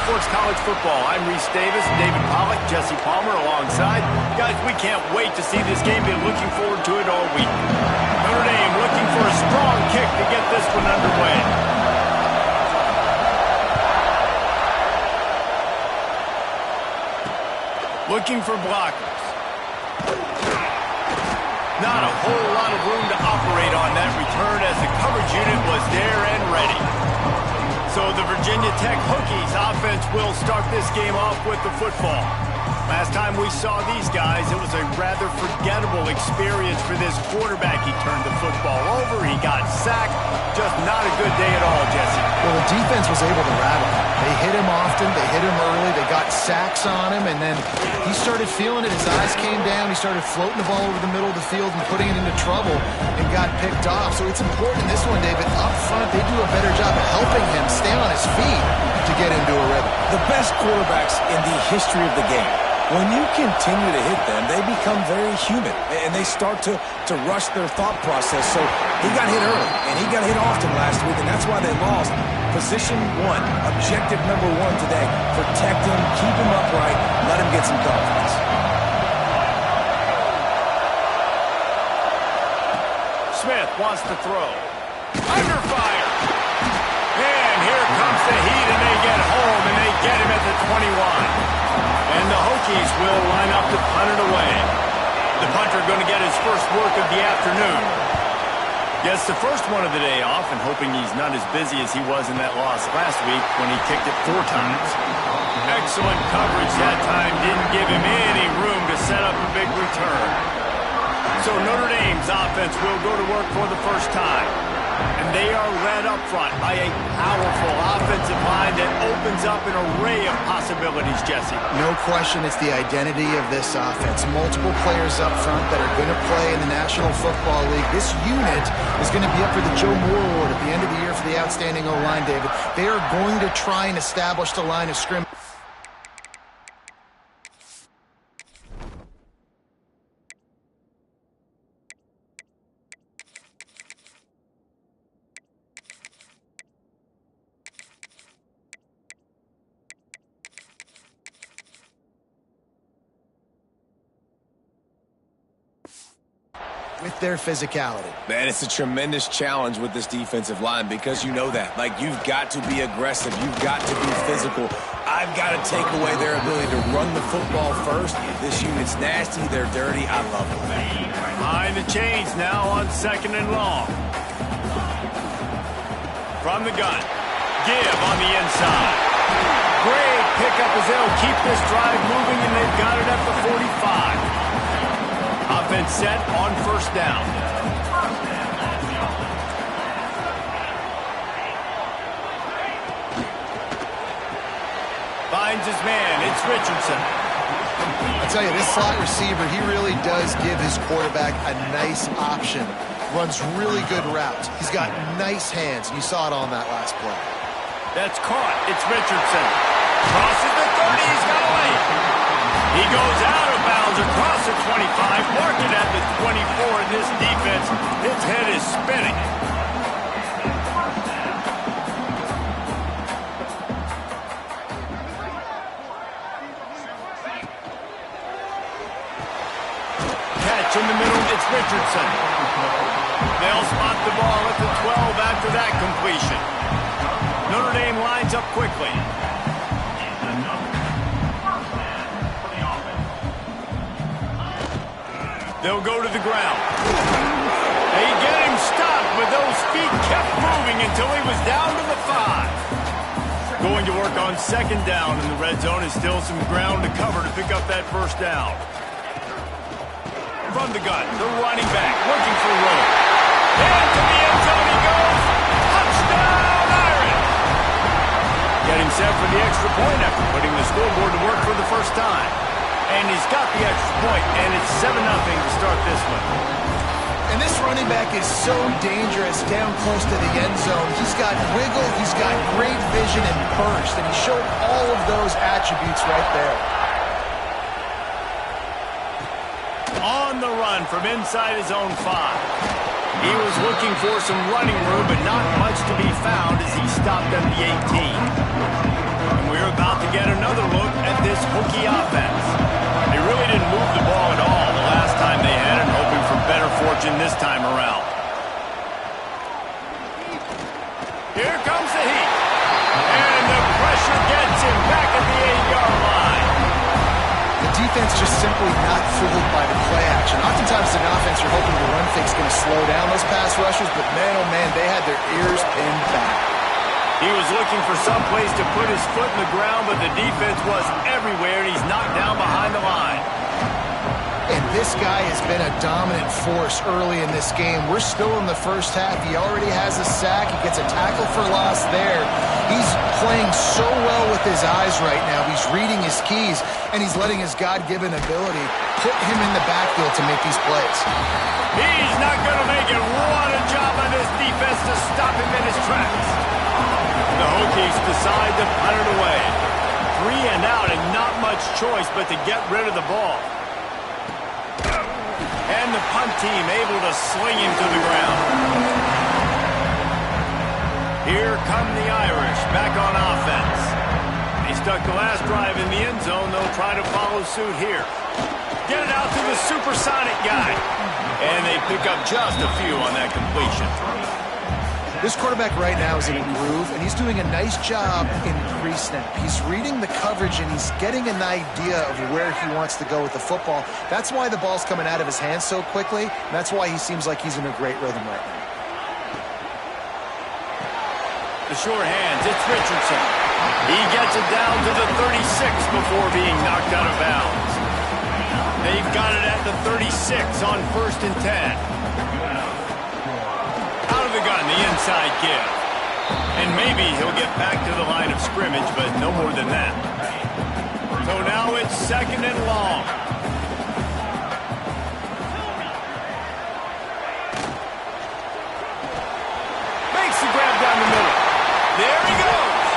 Sports College Football. I'm Reese Davis, David Pollack, Jesse Palmer alongside. Guys, we can't wait to see this game. Been looking forward to it all week. Notre Dame looking for a strong kick to get this one underway. Looking for blockers. Not a whole lot of room to operate on that return as the coverage unit was there and ready. So the Virginia Tech Hokies offense will start this game off with the football. Last time we saw these guys, it was a rather forgettable experience for this quarterback. He turned the football over, he got sacked. Just not a good day at all, Jesse. Well, the defense was able to rattle him. They hit him often, they hit him early, they got sacks on him, and then he started feeling it. His eyes came down, he started floating the ball over the middle of the field and putting it into trouble and got picked off. So it's important in this one, David, up front, they do a better job of helping him stay on his feet to get into a rhythm. The best quarterbacks in the history of the game, when you continue to hit them, they become very human, and they start to rush their thought process. So he got hit early, and he got hit often last week, and that's why they lost. Position one, objective number one today, protect him, keep him upright, let him get some confidence. Smith wants to throw. Under fire. And here comes the heat, and they get home, and they get him at the 21. And the Hokies will line up to punt it away. The punter going to get his first work of the afternoon. Gets the first one of the day off and hoping he's not as busy as he was in that loss last week when he kicked it 4 times. Excellent coverage that time. Didn't give him any room to set up a big return. So Notre Dame's offense will go to work for the first time. And they are led up front by a powerful offensive line that opens up an array of possibilities, Jesse. No question it's the identity of this offense. Multiple players up front that are going to play in the National Football League. This unit is going to be up for the Joe Moore Award at the end of the year for the outstanding O-line, David. They are going to try and establish the line of scrimmage. With their physicality. Man, it's a tremendous challenge with this defensive line because you know that. Like, you've got to be aggressive. You've got to be physical. I've got to take away their ability to run the football first. This unit's nasty. They're dirty. I love them. Behind the chains now on 2nd and long. From the gun. Give on the inside. Great pickup as they'll keep this drive moving, and they've got it at the 45. Offense set on 1st down. Finds his man. It's Richardson. I tell you, this slot receiver, he really does give his quarterback a nice option. Runs really good routes. He's got nice hands. You saw it on that last play. That's caught. It's Richardson. Crosses the 30. He's got away. He goes out of bounds across the 25, marked it at the 24, and this defense, its head is spinning. Catch in the middle, it's Richardson. They'll spot the ball at the 12 after that completion. Notre Dame lines up quickly. They'll go to the ground. They get him stopped, but those feet kept moving until he was down to the 5. Going to work on 2nd down in the red zone is still some ground to cover to pick up that 1st down. From the gun, the running back looking for room. Into the end zone he goes. Touchdown, Iron! Getting set for the extra point after putting the scoreboard to work for the first time. And he's got the extra point, and it's 7-0 to start this one. And this running back is so dangerous down close to the end zone. He's got wiggle, he's got great vision and burst, and he showed all of those attributes right there. On the run from inside his own 5. He was looking for some running room, but not much to be found as he stopped at the 18. And we're about to defense just simply not fooled by the play action. Oftentimes, an offense, you're hoping the run fake's going to slow down those pass rushers, but man, oh man, they had their ears pinned back. He was looking for some place to put his foot in the ground, but the defense was everywhere, and he's knocked down behind the line. And this guy has been a dominant force early in this game. We're still in the first half. He already has a sack. He gets a tackle for loss there. He's playing so well with his eyes right now. He's reading his keys, and he's letting his God-given ability put him in the backfield to make these plays. He's not going to make it. What a job by this defense to stop him in his tracks. The Hokies decide to punt it away. 3 and out, and not much choice but to get rid of the ball. And the punt team able to sling him to the ground. Here come the Irish back on offense. They stuck the last drive in the end zone. They'll try to follow suit here. Get it out to the supersonic guy. And they pick up just a few on that completion. This quarterback right now is in a groove, and he's doing a nice job in pre-snap. He's reading the coverage, and he's getting an idea of where he wants to go with the football. That's why the ball's coming out of his hands so quickly, and that's why he seems like he's in a great rhythm right now. The short hands, it's Richardson. He gets it down to the 36 before being knocked out of bounds. They've got it at the 36 on 1st and 10. Out of the gun, the inside give. And maybe he'll get back to the line of scrimmage, but no more than that. So now it's 2nd and long. Makes the grab down the middle. There he goes.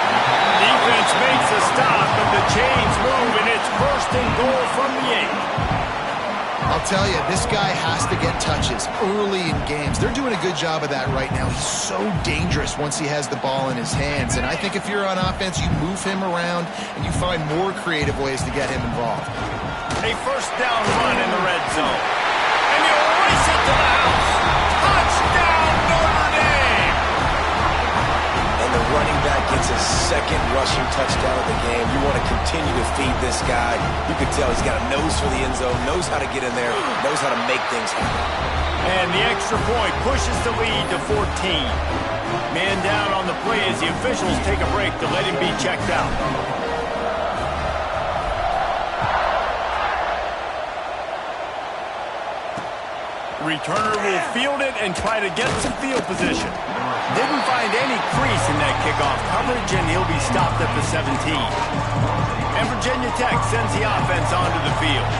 Defense makes a stop, but the chains move, and it's 1st and goal from the 8. I'll tell you, this guy has to get touches early in games. They're doing a good job of that right now. He's so dangerous once he has the ball in his hands. And I think if you're on offense, you move him around and you find more creative ways to get him involved. A 1st down run in the red zone. And you race it to the house. Touchdown, Notre Dame! And the running back gets his 2nd rushing touchdown of the game. You want to continue to feed this guy. You can tell he's got a nose for the end zone, knows how to get in there, knows how to make things happen. And the extra point pushes the lead to 14. Man down on the play as the officials take a break to let him be checked out. Returner will field it and try to get some field position. Didn't find any crease in that kickoff coverage, and he'll be stopped at the 17. And Virginia Tech sends the offense onto the field.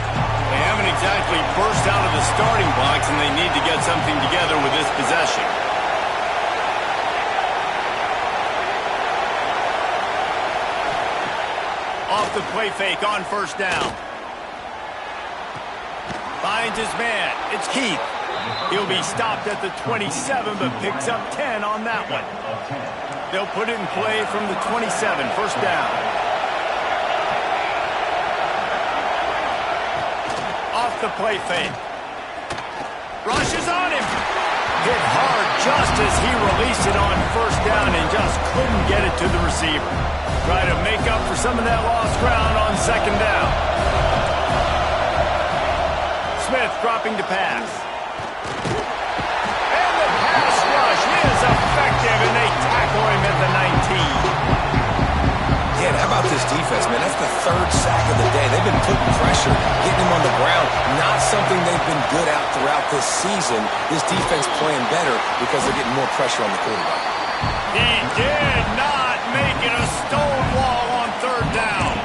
They haven't exactly burst out of the starting blocks, and they need to get something together with this possession. Off the play fake on 1st down. Finds his man. It's Keith. He'll be stopped at the 27, but picks up 10 on that one. They'll put it in play from the 27, 1st down. Off the play fake. Rushes on him. Hit hard just as he released it on 1st down and just couldn't get it to the receiver. Try to make up for some of that lost ground on 2nd down. Smith dropping to pass. And the pass rush is effective, and they tackle him at the 19. Yeah, how about this defense, man? That's the 3rd sack of the day. They've been putting pressure, getting him on the ground. Not something they've been good at throughout this season. This defense playing better because they're getting more pressure on the quarterback. He did not make it a stone wall on 3rd down.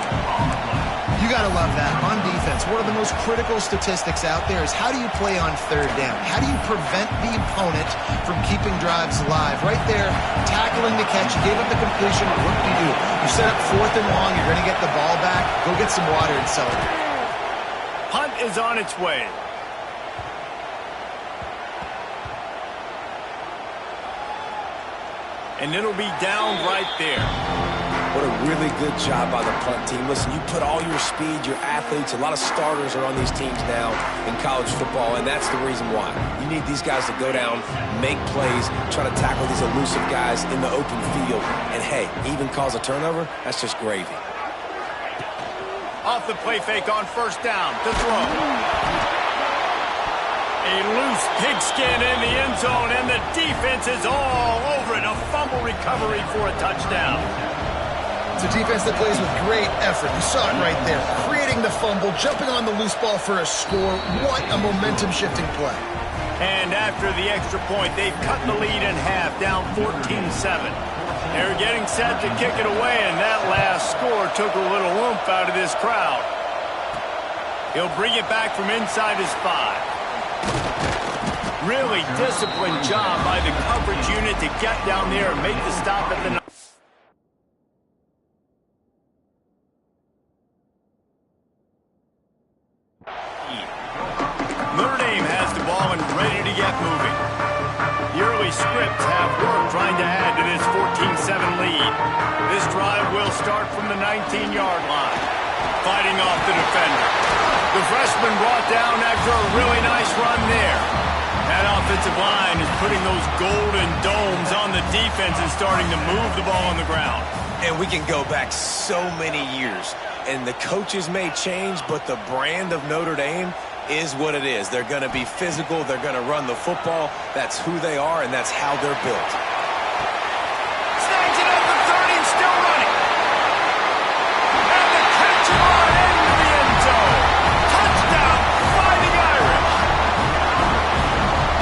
You got to love that. On defense, one of the most critical statistics out there is how do you play on 3rd down? How do you prevent the opponent from keeping drives alive? Right there, tackling the catch, you gave up the completion, what do? You set up 4th and long, you're going to get the ball back, go get some water and celebrate. Punt is on its way. And it'll be down right there. What a really good job by the punt team. Listen, you put all your speed, your athletes, a lot of starters are on these teams now in college football, and that's the reason why. You need these guys to go down, make plays, try to tackle these elusive guys in the open field, and hey, even cause a turnover, that's just gravy. Off the play fake on first down to throw. A loose pigskin in the end zone, and the defense is all over it. A fumble recovery for a touchdown. It's a defense that plays with great effort. You saw it right there. Creating the fumble, jumping on the loose ball for a score. What a momentum-shifting play. And after the extra point, they've cut the lead in half, down 14-7. They're getting set to kick it away, and that last score took a little oomph out of this crowd. He'll bring it back from inside his 5. Really disciplined job by the coverage unit to get down there and make the stop at the 9. Notre Dame has the ball and ready to get moving. The early scripts have worked trying to add to this 14-7 lead. This drive will start from the 19-yard line. Fighting off the defender. The freshman brought down after a really nice run there. That offensive line is putting those golden domes on the defense and starting to move the ball on the ground. And we can go back so many years. And the coaches may change, but the brand of Notre Dame is what it is. They're going to be physical. They're going to run the football. That's who they are, and that's how they're built. Snags it up the 30 and still running. And the catch on into the end zone. Touchdown, Fighting Irish.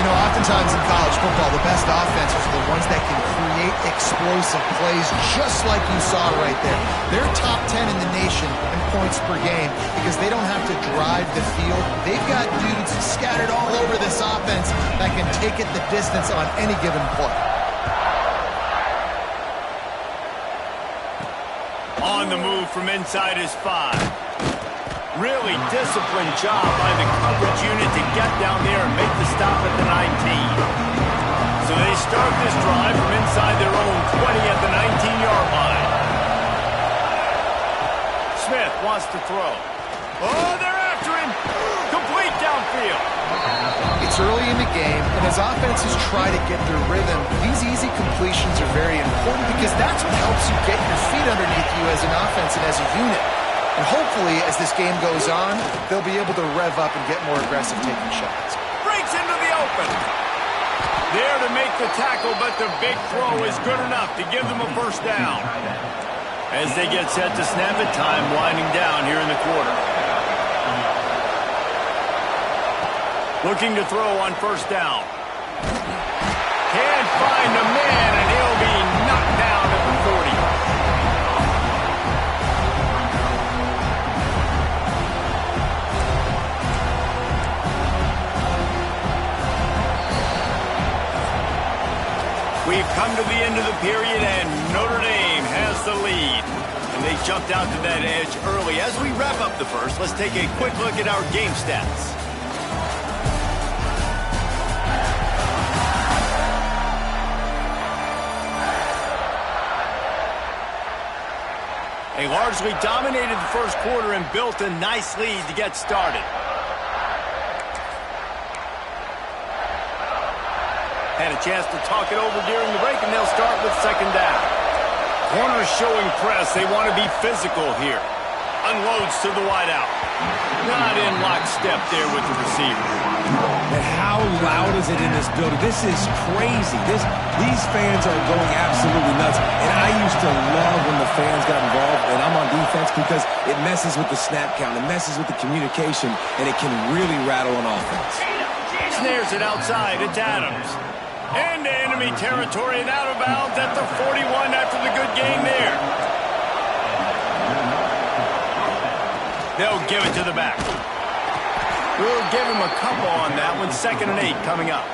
You know, oftentimes in college football, the best offenses are the ones that can create explosive plays just like you saw right there. They're top 10 in the nation in points per game because they don't have to drive the field. They've got dudes scattered all over this offense that can take it the distance on any given play. On the move from inside his 5. Really disciplined job by the coverage unit to get down there and make the stop at the 19. So they start this drive from inside their own 20 at the 19-yard line. Smith wants to throw. Oh, they're after him. Complete downfield. It's early in the game, and as offenses try to get their rhythm, these easy completions are very important because that's what helps you get your feet underneath you as an offense and as a unit. And hopefully, as this game goes on, they'll be able to rev up and get more aggressive taking shots. Breaks into the open. There to make the tackle, but the big throw is good enough to give them a first down. As they get set to snap it, time winding down here in the quarter. Looking to throw on first down. Can't find a man, and he'll be knocked down at the 40. We've come to the end of the period, and Notre Dame has the lead. And they jumped out to that edge early. As we wrap up the first, let's take a quick look at our game stats. They largely dominated the first quarter and built a nice lead to get started. Had a chance to talk it over during the break, and they'll start with second down. Corners showing press. They want to be physical here. Unloads to the wideout. Not in lockstep there with the receiver. And how loud is it in this building? This is crazy. These fans are going absolutely nuts. And I used to love when the fans got involved, and I'm on defense because it messes with the snap count. It messes with the communication, and it can really rattle an offense. Snares it outside. It's Adams. Into enemy territory and out of bounds at the 41 after the good game there. They'll give it to the back. We'll give him a couple on that one. 2nd and 8 coming up.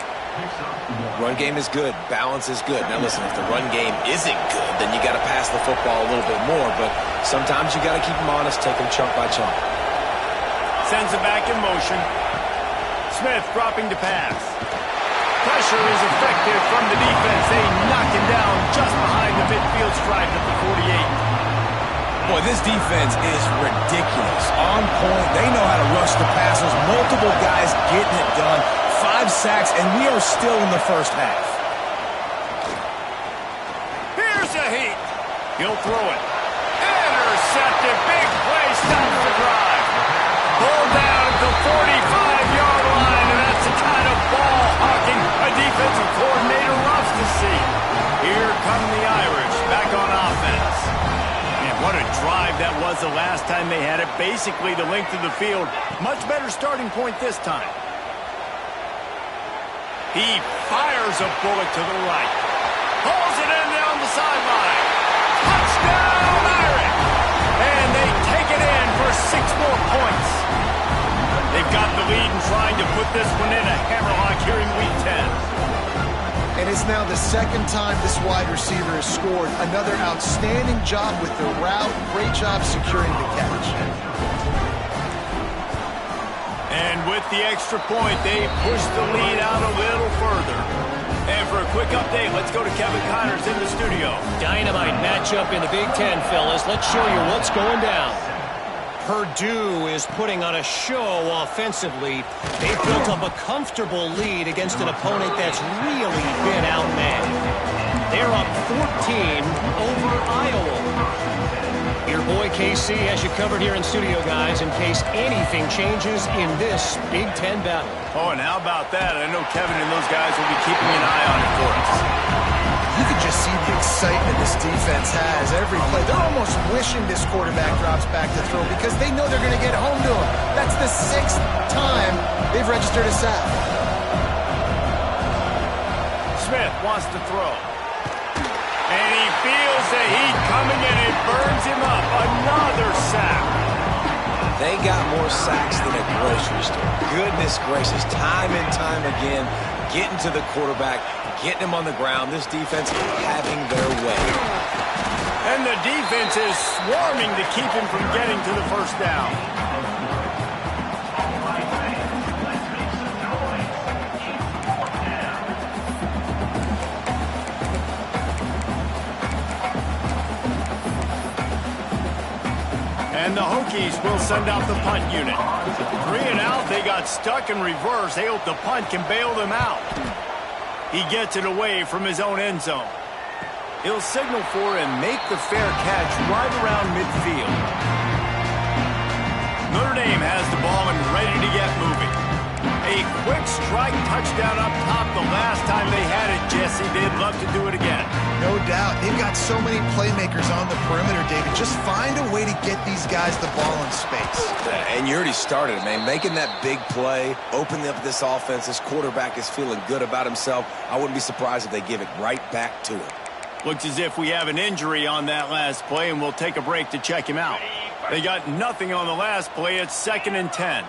Run game is good. Balance is good. Now listen, if the run game isn't good, then you got to pass the football a little bit more. But sometimes you got to keep them honest, take them chunk by chunk. Sends it back in motion. Smith dropping to pass. Pressure is effective from the defense. They knock him down just behind the midfield stripe at the 48. Boy, this defense is ridiculous. On point. They know how to rush the passers. Multiple guys getting it done. 5 sacks, and we are still in the first half. Here's a heat. He'll throw it. Intercepted. Big play. Stops the drive. drive that was the last time they had it. Basically the length of the field. Much better starting point this time. He fires a bullet to the right. Pulls it in down the sideline. Touchdown, Irish! And they take it in for 6 more points. They've got the lead and trying to put this one in a hammerlock here in Week 10. And it's now the second time this wide receiver has scored. Another outstanding job with the route. Great job securing the catch. And with the extra point, they push the lead out a little further. And for a quick update, let's go to Kevin Connors in the studio. Dynamite matchup in the Big Ten, fellas. Let's show you what's going down. Purdue is putting on a show offensively. They've built up a comfortable lead against an opponent that's really been outmatched. They're up 14 over Iowa. Your boy KC has you covered here in studio, guys, in case anything changes in this Big Ten battle. Oh, and how about that? I know Kevin and those guys will be keeping an eye on it for us. You can just see the excitement this defense has every play. They're almost wishing this quarterback drops back to throw because they know they're going to get home to him. That's the 6th time they've registered a sack. Smith wants to throw. And he feels the heat coming and it burns him up. Another sack. They got more sacks than a grocery store. Goodness gracious, time and time again, getting to the quarterback, getting him on the ground. This defense having their way. And the defense is swarming to keep him from getting to the first down. And the Hokies will send out the punt unit. 3 and out, they got stuck in reverse. They hope the punt can bail them out. He gets it away from his own end zone. He'll signal for and make the fair catch right around midfield. Notre Dame has the ball and ready to get moving. A quick strike touchdown up top the last time they had it, Jesse. They'd love to do it again. No doubt. They've got so many playmakers on the perimeter, David. Just find a way to get these guys the ball in space. And you already started, man. Making that big play, opening up this offense. This quarterback is feeling good about himself. I wouldn't be surprised if they give it right back to him. Looks as if we have an injury on that last play, and we'll take a break to check him out. They got nothing on the last play. It's 2nd and 10.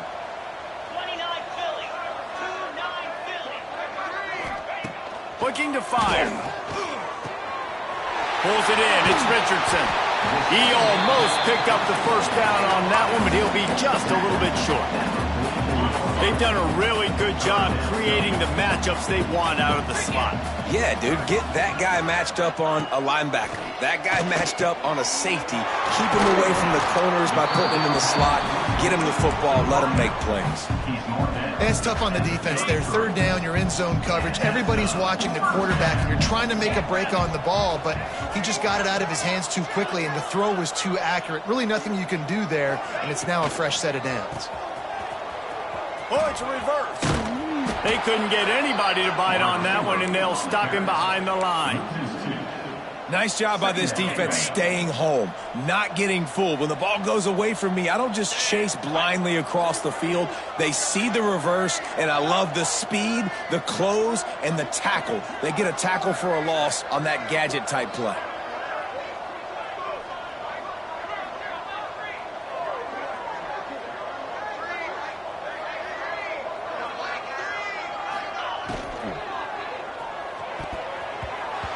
Looking to fire. Pulls it in. It's Richardson. He almost picked up the first down on that one, but he'll be just a little bit short. They've done a really good job creating the matchups they want out of the slot. Yeah, dude, get that guy matched up on a linebacker. That guy matched up on a safety. Keep him away from the corners by putting him in the slot. Get him the football. Let him make plays. It's tough on the defense there. 3rd down, you're in zone coverage. Everybody's watching the quarterback, and you're trying to make a break on the ball, but he just got it out of his hands too quickly, and the throw was too accurate. Really nothing you can do there, and it's now a fresh set of downs. Oh, it's a reverse. They couldn't get anybody to bite on that one, and they'll stop him behind the line. Nice job by this defense staying home, not getting fooled. When the ball goes away from me, I don't just chase blindly across the field. They see the reverse, and I love the speed, the close, and the tackle. They get a tackle for a loss on that gadget-type play.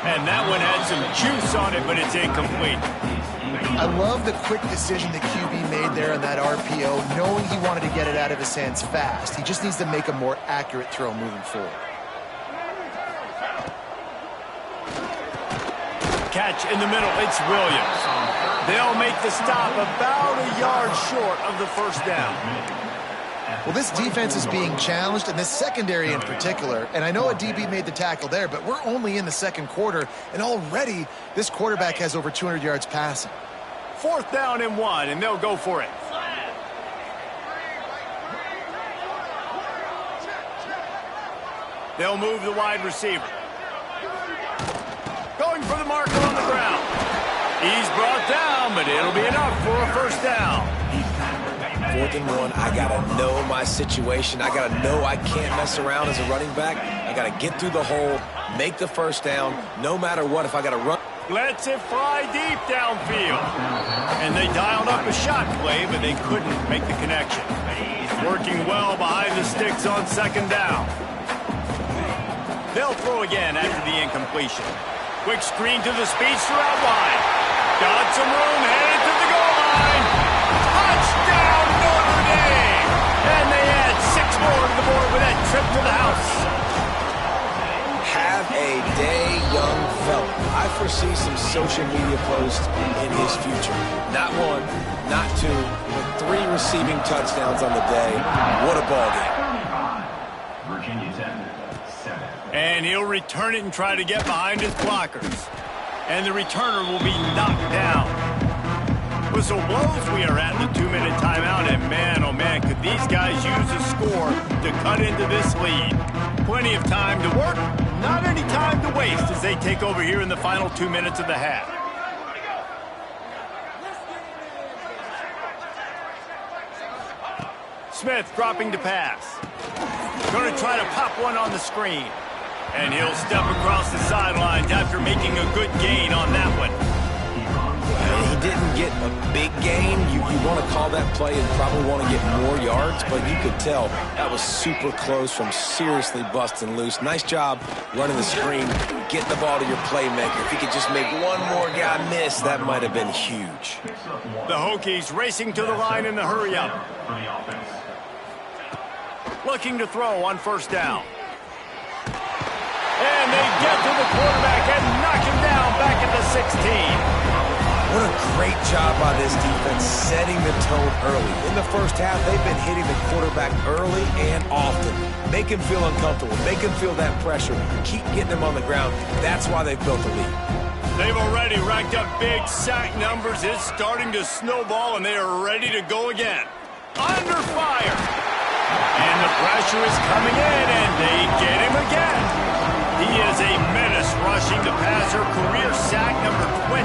And that one had some juice on it, but it's incomplete. I love the quick decision the QB made there on that RPO, knowing he wanted to get it out of his hands fast. He just needs to make a more accurate throw moving forward. Catch in the middle, it's Williams. They'll make the stop about a yard short of the first down. Well, this defense is being challenged, and this secondary in particular. And I know a DB made the tackle there, but we're only in the 2nd quarter, and already this quarterback has over 200 yards passing. 4th down and 1, and they'll go for it. They'll move the wide receiver. Going for the marker on the ground. He's brought down but it'll be enough for a first down. 4th and 1, I got to know my situation. I got to know I can't mess around as a running back. I got to get through the hole, make the first down, no matter what. If I got to run. Lets it fly deep downfield. And they dialed up a shot play, but they couldn't make the connection. Working well behind the sticks on 2nd down. They'll throw again after the incompletion. Quick screen to the speedster out wide. Got some room, headed to the goal line. Touchdown, Notre Dame! And they add 6 more to the board with that trip to the house. Have a day, young fella. I foresee some social media posts in his future. Not 1, not 2, but 3 receiving touchdowns on the day. What a ball game. Virginia Tech, 7. And he'll return it and try to get behind his blockers. And the returner will be knocked down. Whistle blows, we are at the 2-minute timeout, and man, oh man, could these guys use a score to cut into this lead. Plenty of time to work, not any time to waste as they take over here in the final 2 minutes of the half. Smith dropping to pass. Going to try to pop one on the screen. And he'll step across the sidelines after making a good gain on that one. He didn't get a big gain. You want to call that play and probably want to get more yards, but you could tell that was super close from seriously busting loose. Nice job running the screen, getting the ball to your playmaker. If he could just make one more guy miss, that might have been huge. The Hokies racing to the line in the hurry-up. Looking to throw on 1st down. And they get to the quarterback and knock him down back at the 16. What a great job by this defense setting the tone early. In the first half, they've been hitting the quarterback early and often. Make him feel uncomfortable. Make him feel that pressure. Keep getting him on the ground. That's why they've built a lead. They've already racked up big sack numbers. It's starting to snowball, and they are ready to go again. Under fire. And the pressure is coming in, and they get him again. He is a menace rushing the passer, career sack number 20.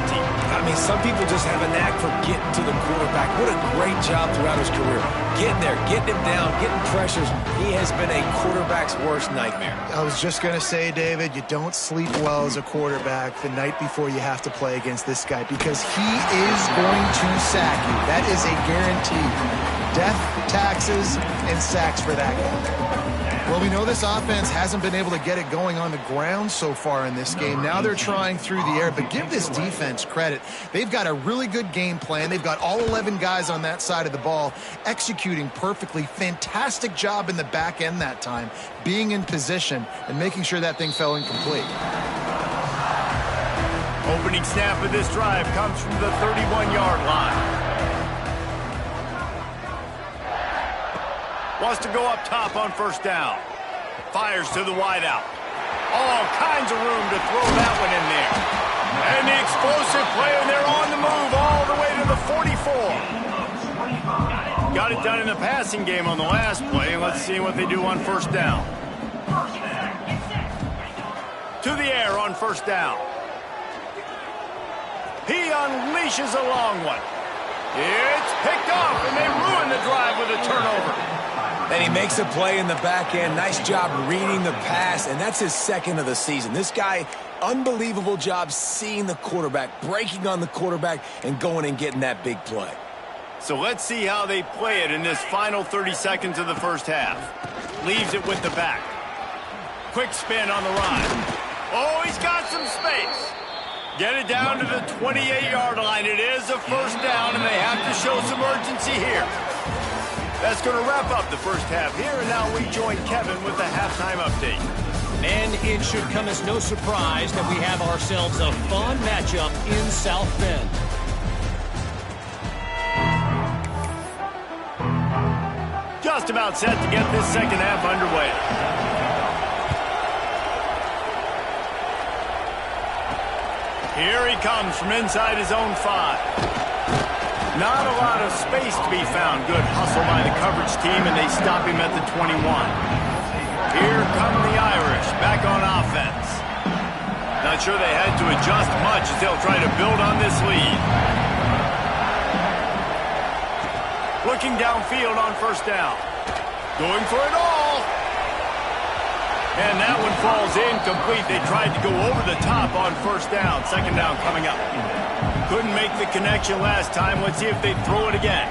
I mean, some people just have a knack for getting to the quarterback. What a great job throughout his career. Getting there, getting him down, getting pressures. He has been a quarterback's worst nightmare. I was just going to say, David, you don't sleep well as a quarterback the night before you have to play against this guy because he is going to sack you. That is a guarantee. Death, taxes, and sacks for that guy. Well, we know this offense hasn't been able to get it going on the ground so far in this game. Now they're trying through the air, but give this defense credit. They've got a really good game plan. They've got all 11 guys on that side of the ball executing perfectly. Fantastic job in the back end that time, being in position and making sure that thing fell incomplete. Opening snap of this drive comes from the 31-yard line. Wants to go up top on 1st down. Fires to the wideout. All kinds of room to throw that one in there. And the explosive play, and they're on the move all the way to the 44. Got it done in the passing game on the last play. Let's see what they do on 1st down. To the air on 1st down. He unleashes a long one. It's picked off, and they ruin the drive with a turnover. And he makes a play in the back end. Nice job reading the pass, and that's his 2nd of the season. This guy, unbelievable job seeing the quarterback, breaking on the quarterback, and going and getting that big play. So let's see how they play it in this final 30 seconds of the first half. Leaves it with the back. Quick spin on the run. Oh, he's got some space. Get it down to the 28-yard line. It is a 1st down, and they have to show some urgency here. That's going to wrap up the first half here, and now we join Kevin with the halftime update. And it should come as no surprise that we have ourselves a fun matchup in South Bend. Just about set to get this second half underway. Here he comes from inside his own 5. Not a lot of space to be found. Good hustle by the coverage team, and they stop him at the 21. Here come the Irish, back on offense. Not sure they had to adjust much as they'll try to build on this lead. Looking downfield on first down. Going for it all. And that one falls incomplete. They tried to go over the top on first down. Second down coming up. Couldn't make the connection last time. Let's see if they throw it again.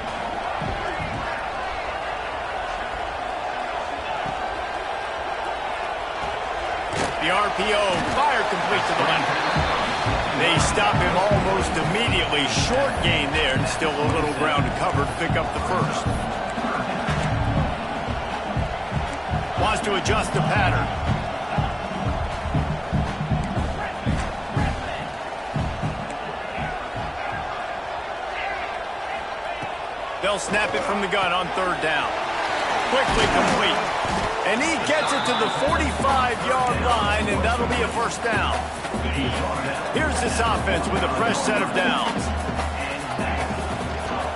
The RPO, fire complete to the left. They stop him almost immediately. Short gain there, and still a little ground to cover to pick up the first. Wants to adjust the pattern. They'll snap it from the gun on third down. Quickly complete. And he gets it to the 45-yard line, and that'll be a first down. Here's this offense with a fresh set of downs.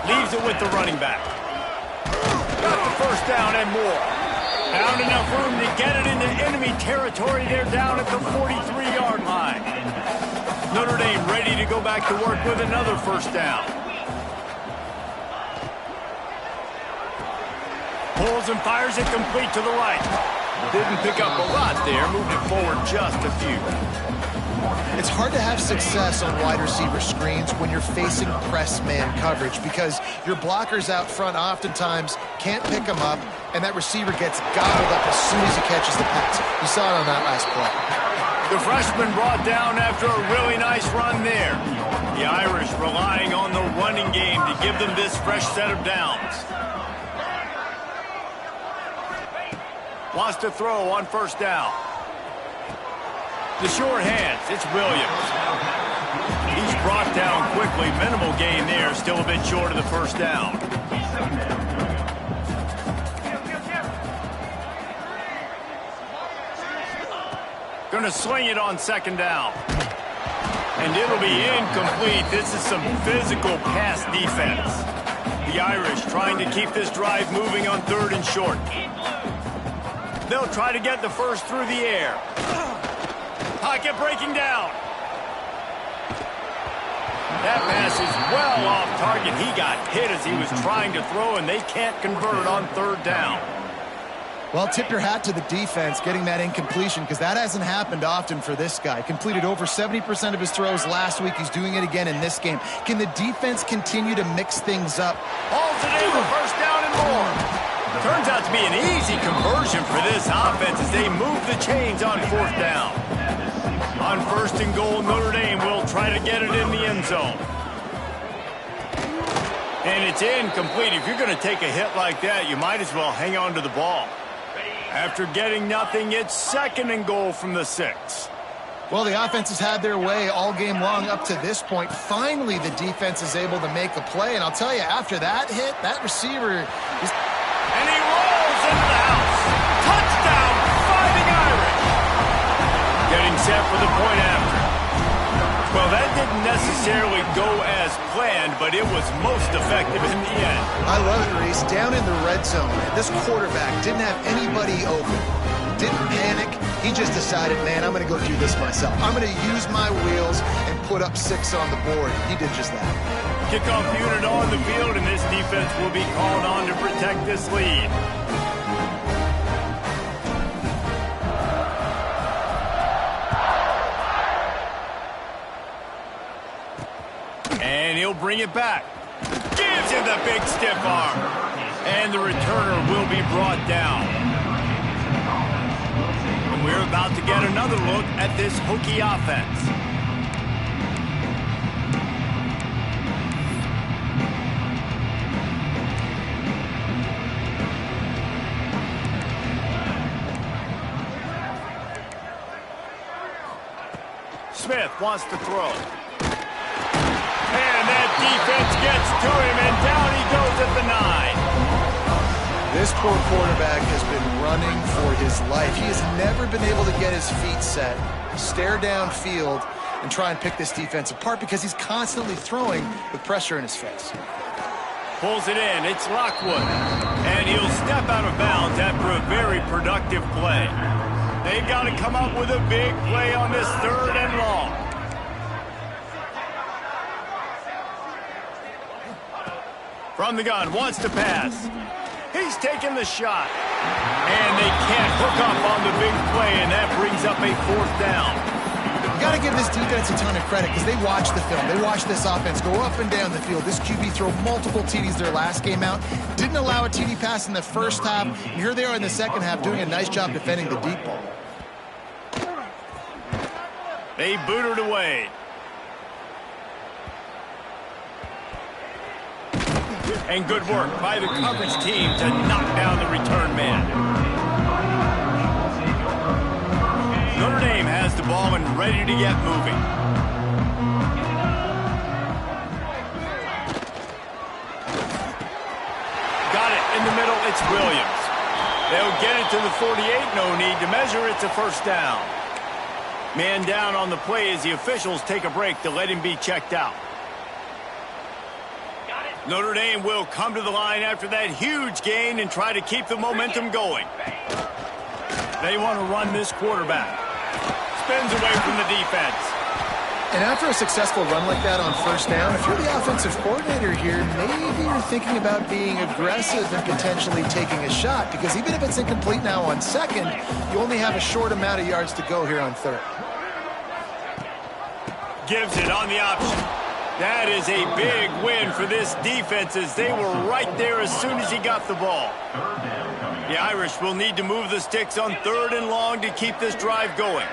Leaves it with the running back. Got the first down and more. Found enough room to get it into enemy territory. They're down at the 43-yard line. Notre Dame ready to go back to work with another first down. Pulls and fires it complete to the right. Didn't pick up a lot there. Moved it forward just a few. It's hard to have success on wide receiver screens when you're facing press man coverage because your blockers out front oftentimes can't pick them up, and that receiver gets gobbled up as soon as he catches the pass. You saw it on that last play. The freshman brought down after a really nice run there. The Irish relying on the running game to give them this fresh set of downs. Wants to throw on first down. The short hands, it's Williams. He's brought down quickly. Minimal gain there, still a bit short of the first down. Gonna sling it on second down. And it'll be incomplete. This is some physical pass defense. The Irish trying to keep this drive moving on third and short. They'll try to get the first through the air. Pocket breaking down. That pass is well off target. He got hit as he was trying to throw, and they can't convert on third down. Well, tip your hat to the defense getting that incompletion because that hasn't happened often for this guy. Completed over 70% of his throws last week. He's doing it again in this game. Can the defense continue to mix things up? Hauls it in for first down and more. Turns out to be an easy conversion for this offense as they move the chains on fourth down. On first and goal, Notre Dame will try to get it in the end zone. And it's incomplete. If you're going to take a hit like that, you might as well hang on to the ball. After getting nothing, it's second and goal from the 6. Well, the offense has had their way all game long up to this point. Finally, the defense is able to make a play. And I'll tell you, after that hit, that receiver is... And he rolls into the house. Touchdown, Fighting Irish. Getting set for the point after. Well, that didn't necessarily go as planned, but it was most effective in the end. I love it, Reese. Down in the red zone, this quarterback didn't have anybody open. Didn't panic. He just decided, man, I'm going to go do this myself. I'm going to use my wheels and put up 6 on the board. He did just that. Kickoff unit on the field, and this defense will be called on to protect this lead. And he'll bring it back. Gives him the big stiff arm. And the returner will be brought down. And we're about to get another look at this Hokie offense. Smith wants to throw. And that defense gets to him, and down he goes at the 9. This poor quarterback has been running for his life. He has never been able to get his feet set, stare downfield, and try and pick this defense apart because he's constantly throwing with pressure in his face. Pulls it in. It's Lockwood. And he'll step out of bounds after a very productive play. They've got to come up with a big play on this third and long. From the gun, wants to pass. He's taking the shot. And they can't hook up on the big play, and that brings up a 4th down. You got to give this defense a ton of credit because they watch the film. They watch this offense go up and down the field. This QB throw multiple TDs their last game out. Didn't allow a TD pass in the first half. And here they are in the second half doing a nice job defending the deep ball. They boot it away. And good work by the coverage team to knock down the return man. Notre Dame has the ball and ready to get moving. Got it in the middle. It's Williams. They'll get it to the 48. No need to measure. It's a 1st down. Man down on the play as the officials take a break to let him be checked out. Notre Dame will come to the line after that huge gain and try to keep the momentum going. They want to run this quarterback. Spins away from the defense. And after a successful run like that on 1st down, if you're the offensive coordinator here, maybe you're thinking about being aggressive and potentially taking a shot, because even if it's incomplete now on 2nd, you only have a short amount of yards to go here on 3rd. Gives it on the option. That is a big win for this defense as they were right there as soon as he got the ball. The Irish will need to move the sticks on 3rd and long to keep this drive going.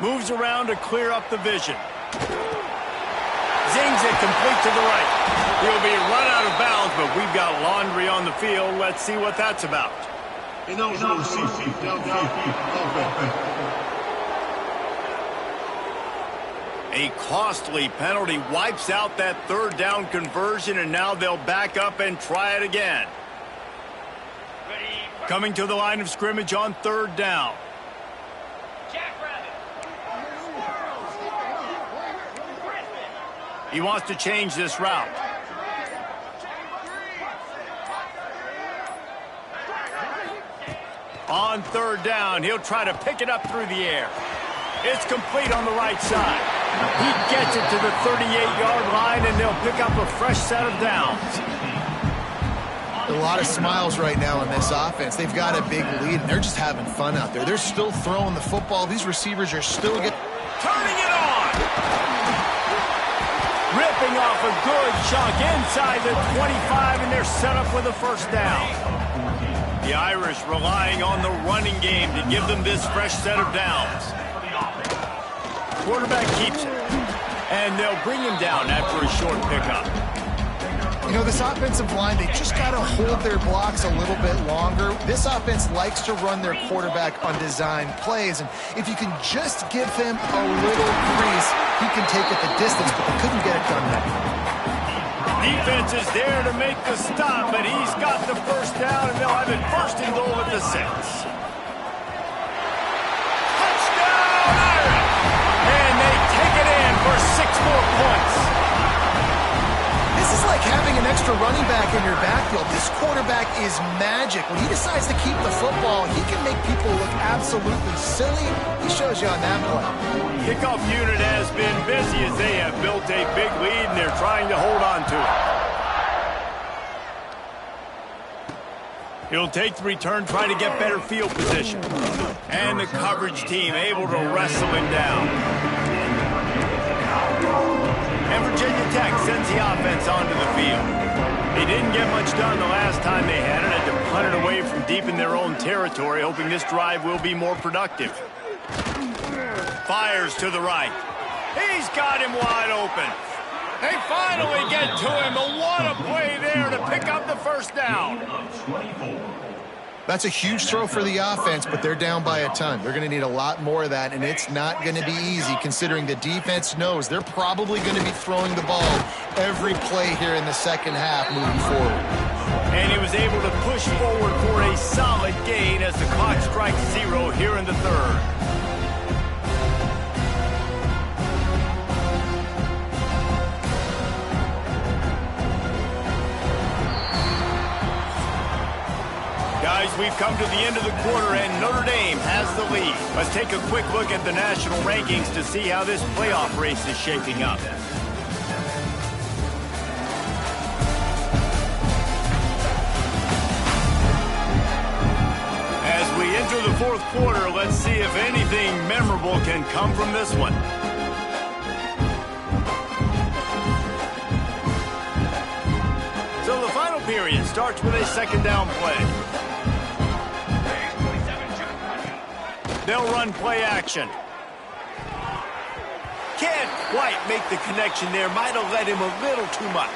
Moves around to clear up the vision. Zings it complete to the right. He'll be run out of bounds, but we've got laundry on the field. Let's see what that's about. A costly penalty wipes out that 3rd down conversion, and now they'll back up and try it again. Coming to the line of scrimmage on 3rd down. He wants to change this route. On 3rd down, he'll try to pick it up through the air. It's complete on the right side. He gets it to the 38-yard line, and they'll pick up a fresh set of downs. A lot of smiles right now on this offense. They've got a big lead, and they're just having fun out there. They're still throwing the football. These receivers are still getting... Turning it on! Ripping off a good chunk inside the 25, and they're set up with a 1st down. The Irish relying on the running game to give them this fresh set of downs. Quarterback keeps it, and they'll bring him down after a short pickup. You know, this offensive line, they just got to hold their blocks a little bit longer. This offense likes to run their quarterback on design plays, and if you can just give him a little crease, he can take it the distance, but they couldn't get it done that. Defense is there to make the stop, but he's got the 1st down, and they'll have it 1st and goal at the 6. Touchdown, Irish! And they take it in for 6 more points. This is like having an extra running back in your backfield. This quarterback is magic. When he decides to keep the football, he can make people look absolutely silly. He shows you on that play. Kickoff unit has been busy as they have built a big lead, and they're trying to hold on to it. He'll take the return, try to get better field position. And the coverage team able to wrestle him down. And Virginia Tech sends the offense onto the field. They didn't get much done the last time they had it. Had to punt it away from deep in their own territory, hoping this drive will be more productive. Fires to the right. He's got him wide open. They finally get to him, but what a play there to pick up the 1st down. That's a huge throw for the offense, but they're down by a ton. They're going to need a lot more of that, and it's not going to be easy considering the defense knows they're probably going to be throwing the ball every play here in the second half moving forward. And he was able to push forward for a solid gain as the clock strikes 0 here in the third. Guys, we've come to the end of the quarter, and Notre Dame has the lead. Let's take a quick look at the national rankings to see how this playoff race is shaping up. As we enter the fourth quarter, let's see if anything memorable can come from this one. So the final period starts with a second down play. They'll run play action. Can't quite make the connection there. Might have led him a little too much.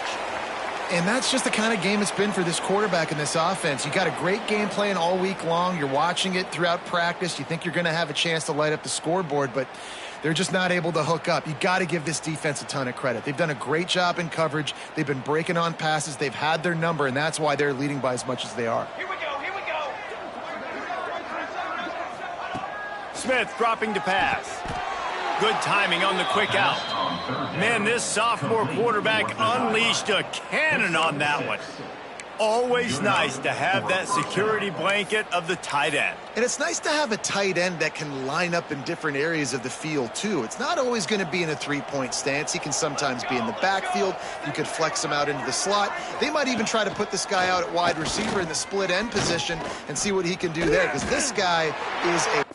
And that's just the kind of game it's been for this quarterback in this offense. You got a great game plan all week long. You're watching it throughout practice. You think you're going to have a chance to light up the scoreboard, but they're just not able to hook up. You got to give this defense a ton of credit. They've done a great job in coverage. They've been breaking on passes. They've had their number, and that's why they're leading by as much as they are. Smith dropping to pass. Good timing on the quick out. Man, this sophomore quarterback unleashed a cannon on that one. Always nice to have that security blanket of the tight end. And it's nice to have a tight end that can line up in different areas of the field, too. It's not always going to be in a three-point stance. He can sometimes be in the backfield. You could flex him out into the slot. They might even try to put this guy out at wide receiver in the split end position and see what he can do there, because this guy is a...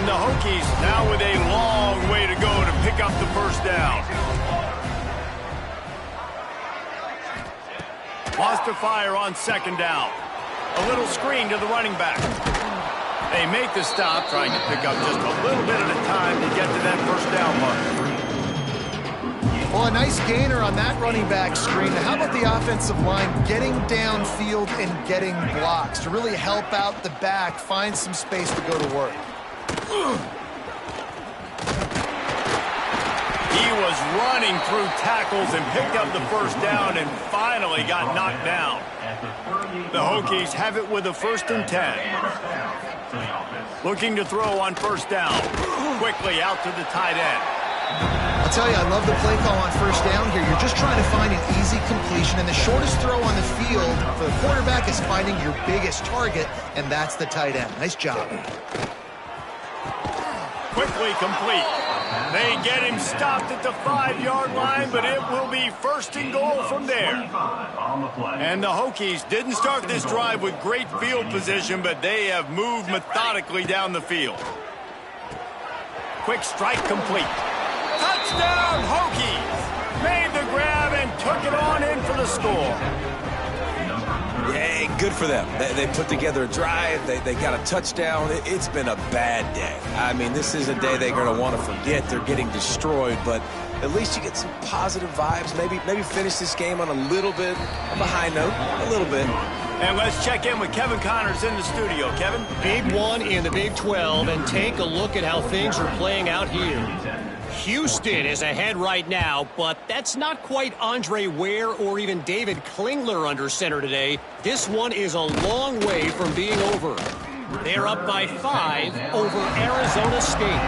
And the Hokies now with a long way to go to pick up the first down. Wants to fire on second down. A little screen to the running back. They make the stop, trying to pick up just a little bit at a time to get to that first down mark. Well, a nice gainer on that running back screen. How about the offensive line getting downfield and getting blocks to really help out the back, find some space to go to work? He was running through tackles and picked up the first down and finally got knocked down. The Hokies have it with a 1st and 10. Looking to throw on first down. Quickly out to the tight end. I'll tell you, I love the play call on first down here. You're just trying to find an easy completion, and the shortest throw on the field for the quarterback is finding your biggest target, and that's the tight end. Nice job. Quickly complete. They get him stopped at the 5-yard line, but it will be 1st and goal from there. And the Hokies didn't start this drive with great field position, but they have moved methodically down the field. Quick strike complete. Touchdown, Hokies! Made the grab and took it on in for the score. Yeah, good for them. They put together a drive. They got a touchdown. It's been a bad day. I mean, this is a day they're going to want to forget. They're getting destroyed, but at least you get some positive vibes. Maybe finish this game on a little bit of a high note, a little bit. And let's check in with Kevin Connors in the studio. Kevin? Big one in the Big 12, and take a look at how things are playing out here. Houston is ahead right now, but that's not quite Andre Ware or even David Klingler under center today. This one is a long way from being over. They're up by 5 over Arizona State.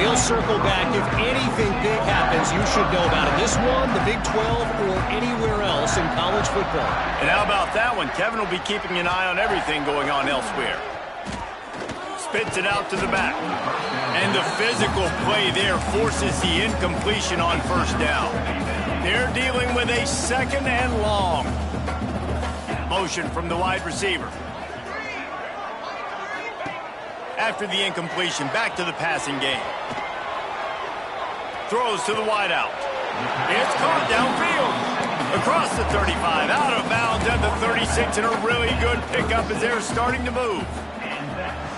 We'll circle back if anything big happens you should know about it. This one, the Big 12, or anywhere else in college football. And how about that one? Kevin will be keeping an eye on everything going on elsewhere. Spits it out to the back. And the physical play there forces the incompletion on first down. They're dealing with a 2nd and long. Motion from the wide receiver. After the incompletion, back to the passing game. Throws to the wideout. It's caught downfield. Across the 35, out of bounds at the 36, and a really good pickup as they're starting to move.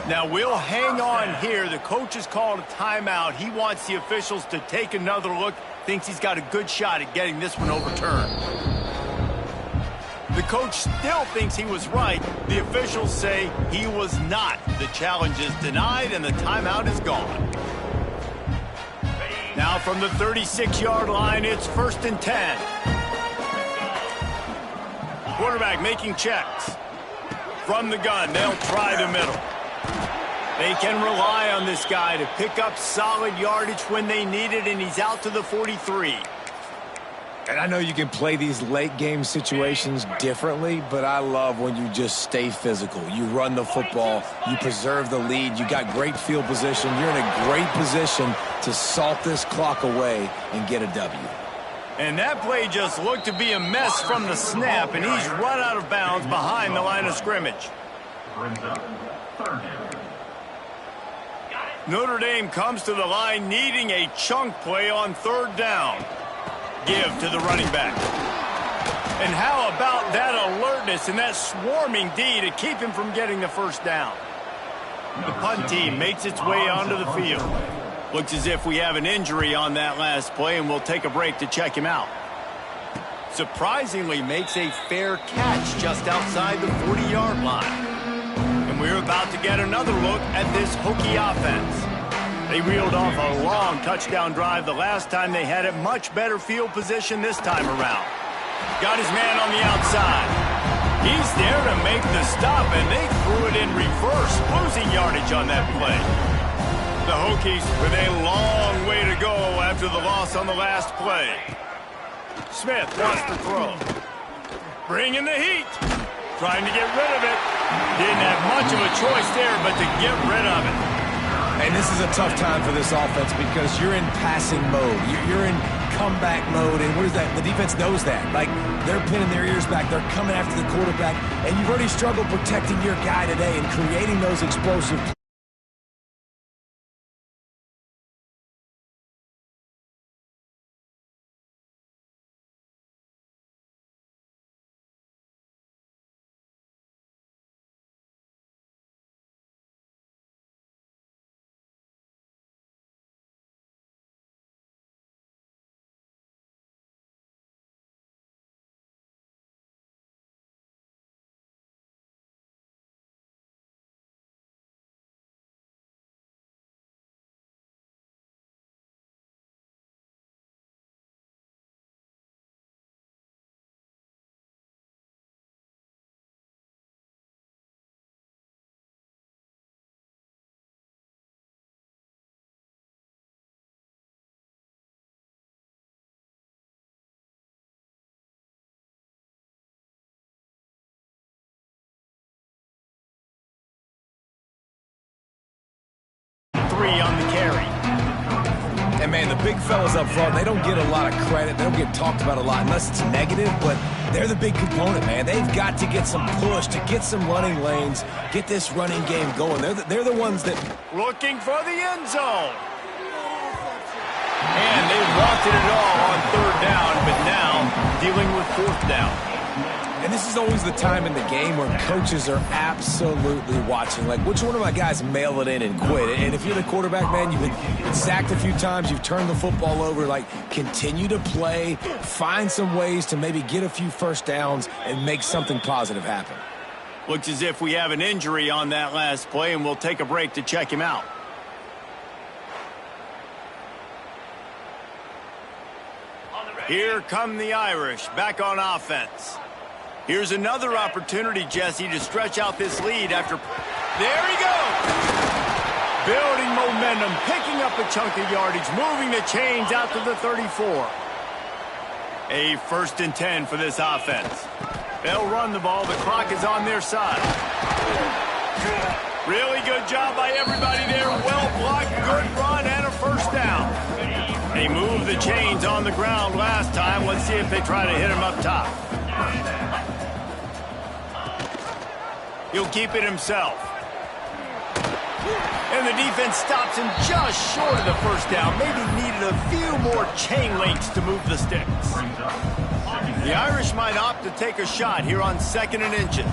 Now, we'll hang on here. The coach has called a timeout. He wants the officials to take another look. Thinks he's got a good shot at getting this one overturned. The coach still thinks he was right. The officials say he was not. The challenge is denied, and the timeout is gone. Now from the 36-yard line, it's 1st and 10. Quarterback making checks. From the gun, they'll try the middle. They can rely on this guy to pick up solid yardage when they need it, and he's out to the 43. And I know you can play these late game situations differently, but I love when you just stay physical. You run the football, you preserve the lead, you got great field position. You're in a great position to salt this clock away and get a W. And that play just looked to be a mess from the snap, and he's run out of bounds behind the line of scrimmage. Notre Dame comes to the line needing a chunk play on 3rd down. Give to the running back. And how about that alertness and that swarming D to keep him from getting the first down? The punt team makes its way onto the field. Looks as if we have an injury on that last play, and we'll take a break to check him out. Surprisingly makes a fair catch just outside the 40-yard line. And we're about to get another look at this Hokie offense. They reeled off a long touchdown drive the last time they had it. Much better field position this time around. Got his man on the outside. He's there to make the stop, and they threw it in reverse, losing yardage on that play. The Hokies with a long way to go after the loss on the last play. Smith wants to throw. Bringing the heat. Trying to get rid of it. Didn't have much of a choice there, but to get rid of it. And this is a tough time for this offense because you're in passing mode. You're in comeback mode, and what is that? The defense knows that. Like, they're pinning their ears back. They're coming after the quarterback, and you've already struggled protecting your guy today and creating those explosive 3 on the carry. And, man, the big fellas up front, they don't get a lot of credit. They don't get talked about a lot unless it's negative, but they're the big component, man. They've got to get some push, to get some running lanes, get this running game going. They're the ones that... Looking for the end zone. And they wanted it all on 3rd down, but now dealing with 4th down. And this is always the time in the game where coaches are absolutely watching. Like, which one of my guys mail it in and quit? And if you're the quarterback, man, you've been sacked a few times, you've turned the football over. Like, continue to play, find some ways to maybe get a few first downs and make something positive happen. Looks as if we have an injury on that last play, and we'll take a break to check him out. Here come the Irish, back on offense. Here's another opportunity, Jesse, to stretch out this lead after... There he goes! Building momentum, picking up a chunk of yardage, moving the chains out to the 34. A 1st and 10 for this offense. They'll run the ball. The clock is on their side. Really good job by everybody there. Well blocked, good run, and a 1st down. They moved the chains on the ground last time. Let's see if they try to hit him up top. He'll keep it himself. And the defense stops him just short of the 1st down. Maybe needed a few more chain links to move the sticks. The Irish might opt to take a shot here on 2nd and inches.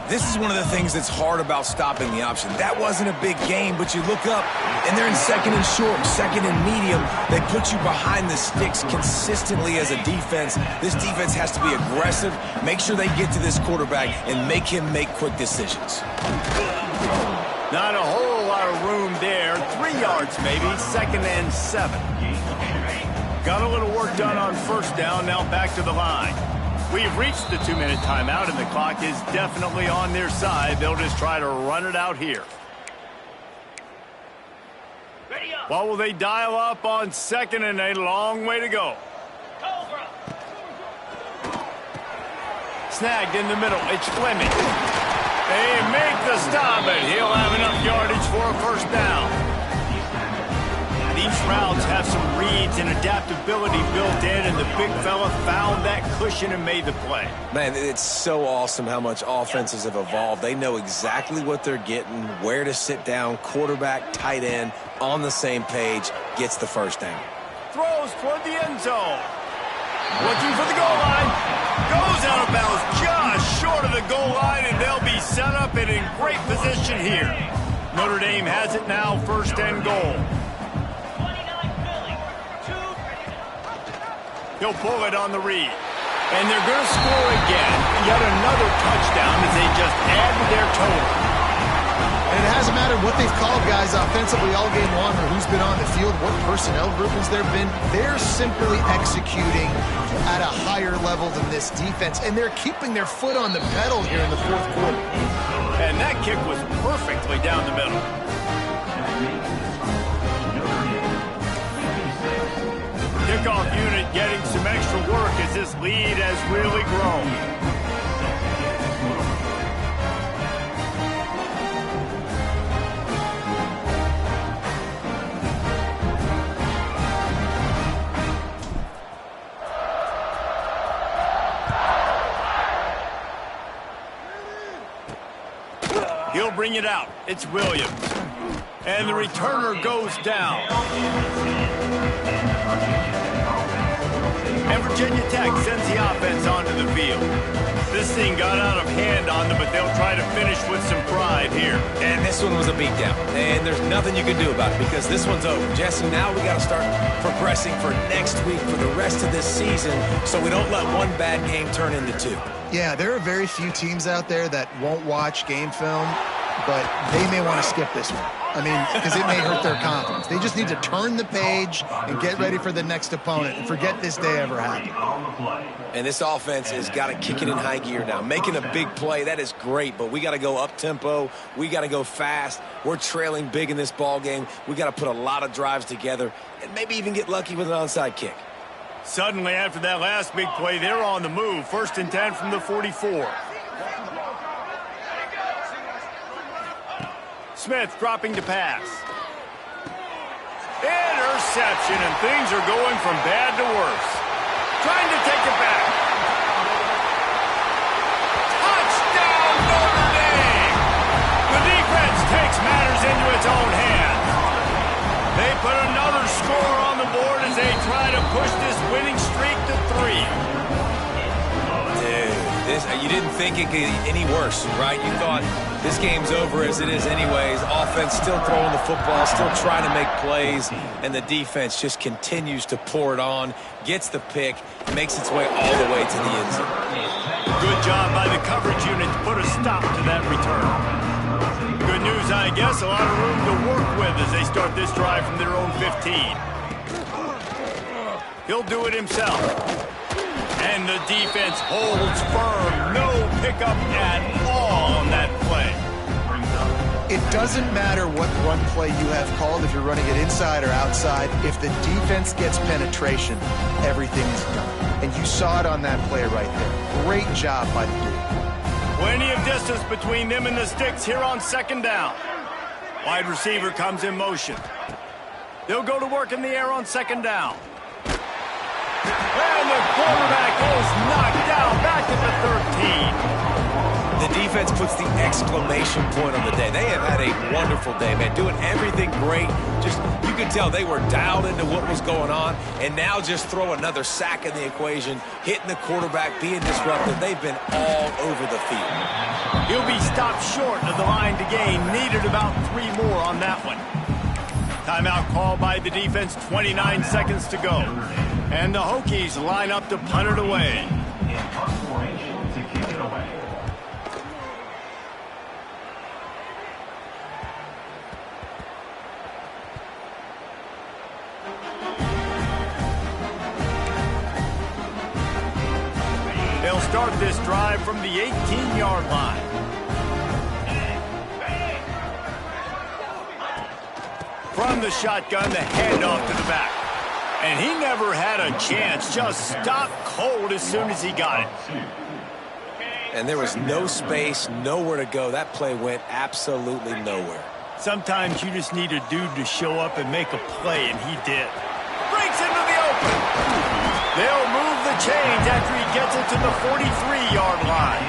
This is one of the things that's hard about stopping the option. That wasn't a big game, but you look up, and they're in 2nd and short, 2nd and medium. They put you behind the sticks consistently as a defense. This defense has to be aggressive, make sure they get to this quarterback, and make him make quick decisions. Not a whole lot of room there. 3 yards maybe, 2nd and 7. Got a little work done on 1st down, now back to the line. We've reached the 2-minute timeout, and the clock is definitely on their side. They'll just try to run it out here. What will they dial up on 2nd and a long way to go? Snagged in the middle. It's Fleming. They make the stop, and he'll have enough yardage for a 1st down. These routes have some reads and adaptability built in, and the big fella found that cushion and made the play. Man, it's so awesome how much offenses have evolved. They know exactly what they're getting, where to sit down, quarterback, tight end, on the same page, gets the 1st down. Throws toward the end zone. Looking for the goal line. Goes out of bounds just short of the goal line, and they'll be set up and in great position here. Notre Dame has it now, 1st and goal. He'll pull it on the read. And they're going to score again. Yet another touchdown as they just add to their total. And it hasn't mattered what they've called guys offensively all game long or who's been on the field, what personnel groupings there have been. They're simply executing at a higher level than this defense. And they're keeping their foot on the pedal here in the 4th quarter. And that kick was perfectly down the middle. Kickoff unit getting some extra work as this lead has really grown. He'll bring it out. It's Williams. And the returner goes down. And Virginia Tech sends the offense onto the field. This thing got out of hand on them, but they'll try to finish with some pride here. And this one was a beatdown. And there's nothing you can do about it because this one's over. Jesse, now we got to start progressing for next week, for the rest of this season, so we don't let one bad game turn into 2. Yeah, there are very few teams out there that won't watch game film, but they may want to skip this one. I mean, because it may hurt their confidence. They just need to turn the page and get ready for the next opponent and forget this day ever happened. And this offense has got to kick it in high gear now. Making a big play, that is great, but we got to go up-tempo. We got to go fast. We're trailing big in this ball game. We got to put a lot of drives together and maybe even get lucky with an onside kick. Suddenly, after that last big play, they're on the move. 1st and 10 from the 44. Smith dropping to pass. interception, and things are going from bad to worse. Trying to take it back. Touchdown, Notre Dame! The defense takes matters into its own hands. They put another score on the board as they try to push this winning streak to 3. Dude, you didn't think it could get any worse, right? You thought this game's over as it is anyways. Offense still throwing the football, still trying to make plays, and the defense just continues to pour it on, gets the pick, makes its way all the way to the end zone. Good job by the coverage unit to put a stop to that return. Good news, I guess, a lot of room to work with as they start this drive from their own 15. He'll do it himself. And the defense holds firm. No pickup at all on that play. It doesn't matter what run play you have called, if you're running it inside or outside. If the defense gets penetration, everything's done. And you saw it on that play right there. Great job by the D. Plenty of distance between them and the sticks here on second down. Wide receiver comes in motion. They'll go to work in the air on second down. And the quarterback is knocked down back at the 13. The defense puts the exclamation point on the day. They have had a wonderful day, man, doing everything great. Just, you could tell they were dialed into what was going on, and now just throw another sack in the equation, hitting the quarterback, being disruptive. They've been all over the field. He'll be stopped short of the line to gain. Needed about 3 more on that one. Timeout called by the defense, 29 seconds to go. And the Hokies line up to punt it away. In punt formation to kick it away. They'll start this drive from the 18-yard line. From the shotgun, the handoff to the back. And he never had a chance, just stopped cold as soon as he got it. And there was no space, nowhere to go. That play went absolutely nowhere. Sometimes you just need a dude to show up and make a play, and he did. Breaks into the open. They'll move the chains after he gets it to the 43-yard line.